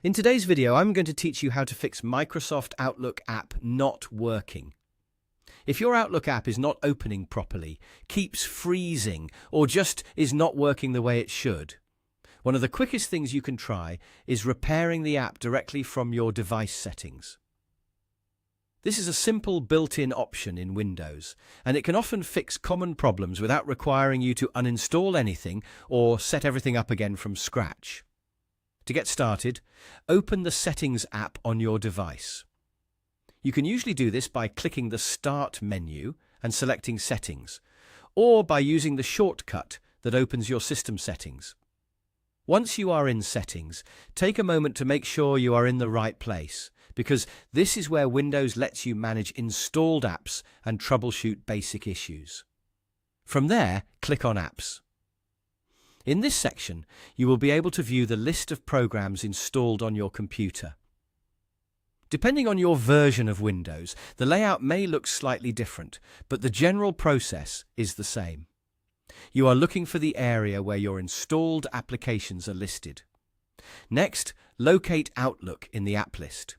In today's video, I'm going to teach you how to fix Microsoft Outlook app not working. If your Outlook app is not opening properly, keeps freezing, or just is not working the way it should, one of the quickest things you can try is repairing the app directly from your device settings. This is a simple built-in option in Windows, and it can often fix common problems without requiring you to uninstall anything or set everything up again from scratch. To get started, open the Settings app on your device. You can usually do this by clicking the Start menu and selecting Settings, or by using the shortcut that opens your system settings. Once you are in Settings, take a moment to make sure you are in the right place, because this is where Windows lets you manage installed apps and troubleshoot basic issues. From there, click on Apps. In this section, you will be able to view the list of programs installed on your computer. Depending on your version of Windows, the layout may look slightly different, but the general process is the same. You are looking for the area where your installed applications are listed. Next, locate Outlook in the app list.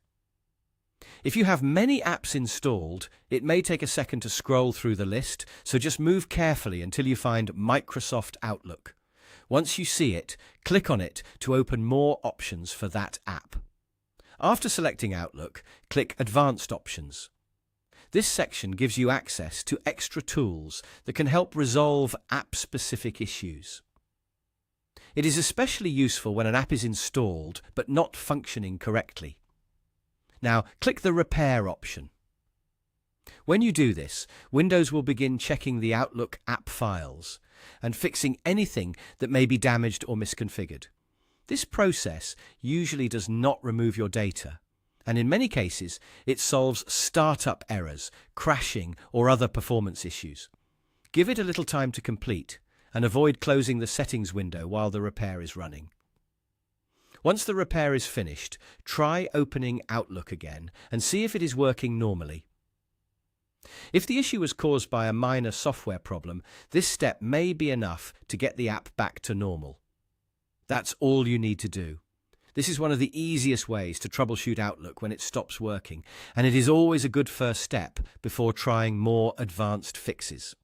If you have many apps installed, it may take a second to scroll through the list, so just move carefully until you find Microsoft Outlook. Once you see it, click on it to open more options for that app. After selecting Outlook, click Advanced Options. This section gives you access to extra tools that can help resolve app-specific issues. It is especially useful when an app is installed but not functioning correctly. Now, click the Repair option. When you do this, Windows will begin checking the Outlook app files and fixing anything that may be damaged or misconfigured. This process usually does not remove your data, and in many cases, it solves startup errors, crashing, or other performance issues. Give it a little time to complete, and avoid closing the settings window while the repair is running. Once the repair is finished, try opening Outlook again and see if it is working normally. If the issue was caused by a minor software problem, this step may be enough to get the app back to normal. That's all you need to do. This is one of the easiest ways to troubleshoot Outlook when it stops working, and it is always a good first step before trying more advanced fixes.